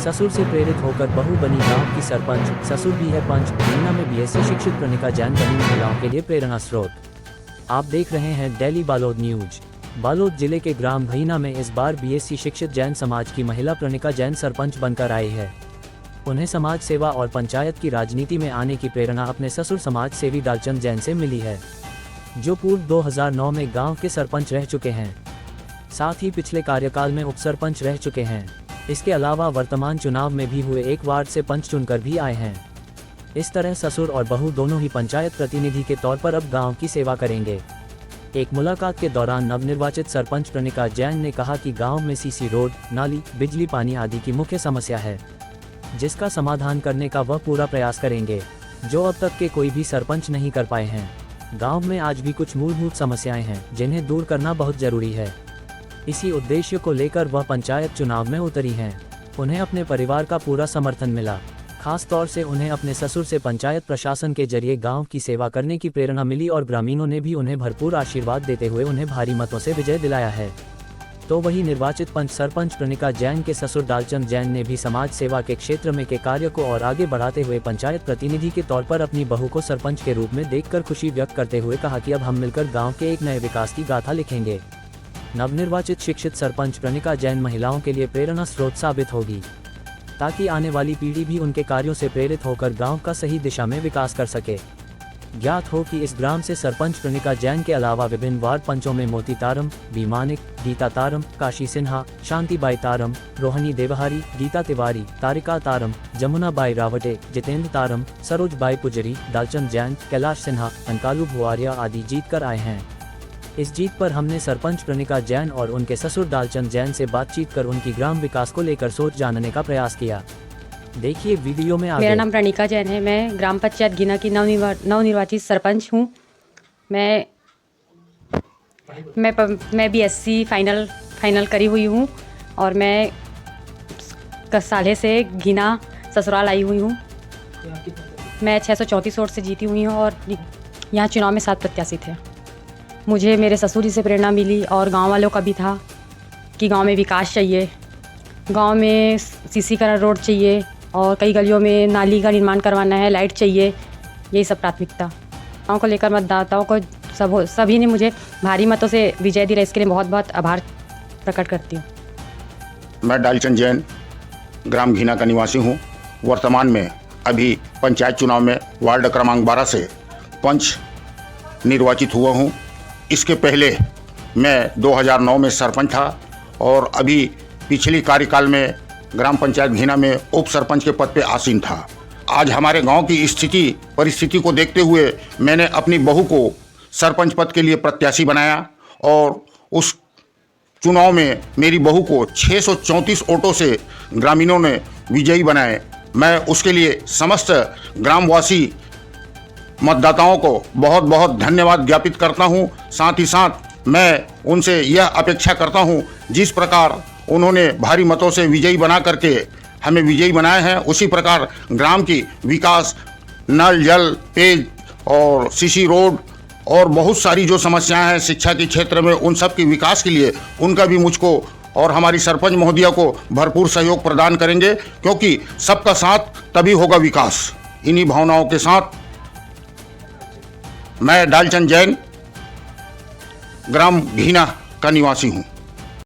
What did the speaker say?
ससुर से प्रेरित होकर बहू बनी गांव की सरपंच। ससुर भी है पंच। घीना में बीएससी शिक्षित प्रणिका जैन बनी महिलाओं के लिए प्रेरणा स्रोत। आप देख रहे हैं डेली बालोद न्यूज। बालोद जिले के ग्राम घीना में इस बार बीएससी शिक्षित जैन समाज की महिला प्रणिका जैन सरपंच बनकर आई है। उन्हें समाज सेवा और पंचायत की राजनीति में आने की प्रेरणा अपने ससुर समाज सेवी दालचंद जैन से मिली है, जो पूर्व 2009 में गांव के सरपंच रह चुके हैं। साथ ही पिछले कार्यकाल में उप सरपंच रह चुके हैं। इसके अलावा वर्तमान चुनाव में भी हुए एक वार्ड से पंच चुनकर भी आए हैं। इस तरह ससुर और बहू दोनों ही पंचायत प्रतिनिधि के तौर पर अब गांव की सेवा करेंगे। एक मुलाकात के दौरान नवनिर्वाचित सरपंच प्रणिका जैन ने कहा कि गांव में सीसी रोड, नाली, बिजली, पानी आदि की मुख्य समस्या है, जिसका समाधान करने का वह पूरा प्रयास करेंगे, जो अब तक के कोई भी सरपंच नहीं कर पाए हैं। गांव में आज भी कुछ मूलभूत समस्याएं हैं, जिन्हें दूर करना बहुत जरूरी है। इसी उद्देश्य को लेकर वह पंचायत चुनाव में उतरी हैं। उन्हें अपने परिवार का पूरा समर्थन मिला। खास तौर से उन्हें अपने ससुर से पंचायत प्रशासन के जरिए गांव की सेवा करने की प्रेरणा मिली और ग्रामीणों ने भी उन्हें भरपूर आशीर्वाद देते हुए उन्हें भारी मतों से विजय दिलाया है। तो वही निर्वाचित पंच सरपंच प्रणिका जैन के ससुर दालचंद जैन ने भी समाज सेवा के क्षेत्र में के कार्य को और आगे बढ़ाते हुए पंचायत प्रतिनिधि के तौर पर अपनी बहू को सरपंच के रूप में देखकर खुशी व्यक्त करते हुए कहा कि अब हम मिलकर गांव के एक नए विकास की गाथा लिखेंगे। नवनिर्वाचित शिक्षित सरपंच प्रणिका जैन महिलाओं के लिए प्रेरणा स्रोत साबित होगी, ताकि आने वाली पीढ़ी भी उनके कार्यों से प्रेरित होकर गांव का सही दिशा में विकास कर सके। ज्ञात हो कि इस ग्राम से सरपंच प्रणिका जैन के अलावा विभिन्न वार्ड पंचों में मोती तारम, बीमानिक, गीता तारम, काशी सिन्हा, शांतिबाई तारम, रोहनी देवहारी, गीता तिवारी, तारिका तारम, Jamuna by Rawte, Jitendra Taram, Saroj by Pujari, Dalchand Jain, Kailash Sinha, Ankalu भुआरिया आदि जीत कर आए हैं। इस जीत पर हमने सरपंच प्रणिका जैन और उनके ससुर दालचंद जैन से बातचीत कर उनकी ग्राम विकास को लेकर सोच जानने का प्रयास किया। देखिए वीडियो में आगे। मेरा नाम प्रणिका जैन है। मैं ग्राम पंचायत घीना की नवनिर्वाचित सरपंच हूँ। मैं बीएससी फाइनल करी हुई हूँ और मैं साले से घीना ससुराल आई हुई हूँ। मैं 634 वोट से जीती हुई हूँ और यहाँ चुनाव में 7 प्रत्याशी थे। मुझे मेरे ससुर जी से प्रेरणा मिली और गांव वालों का भी था कि गांव में विकास चाहिए, गांव में सीसी का रोड चाहिए और कई गलियों में नाली का निर्माण करवाना है, लाइट चाहिए। यही सब प्राथमिकता गाँव को लेकर मतदाताओं को सभी ने मुझे भारी मतों से विजय दिला। इसके लिए बहुत बहुत आभार प्रकट करती हूँ। मैं दालचंद जैन ग्राम घीना का निवासी हूँ। वर्तमान में अभी पंचायत चुनाव में वार्ड क्रमांक 12 से पंच निर्वाचित हुआ हूँ। इसके पहले मैं 2009 में सरपंच था और अभी पिछली कार्यकाल में ग्राम पंचायत घीना में उप सरपंच के पद पे आसीन था। आज हमारे गांव की परिस्थिति को देखते हुए मैंने अपनी बहू को सरपंच पद के लिए प्रत्याशी बनाया और उस चुनाव में मेरी बहू को 634 वोटों से ग्रामीणों ने विजयी बनाए। मैं उसके लिए समस्त ग्रामवासी मतदाताओं को बहुत बहुत धन्यवाद ज्ञापित करता हूं। साथ ही साथ मैं उनसे यह अपेक्षा करता हूं, जिस प्रकार उन्होंने भारी मतों से विजयी बना करके हमें विजयी बनाए हैं, उसी प्रकार ग्राम की विकास, नल जल, पेज और सीसी रोड और बहुत सारी जो समस्याएं हैं शिक्षा के क्षेत्र में, उन सब के विकास के लिए उनका भी मुझको और हमारी सरपंच महोदया को भरपूर सहयोग प्रदान करेंगे, क्योंकि सबका साथ तभी होगा विकास। इन्हीं भावनाओं के साथ मैं दालचंद जैन ग्राम घीना का निवासी हूँ।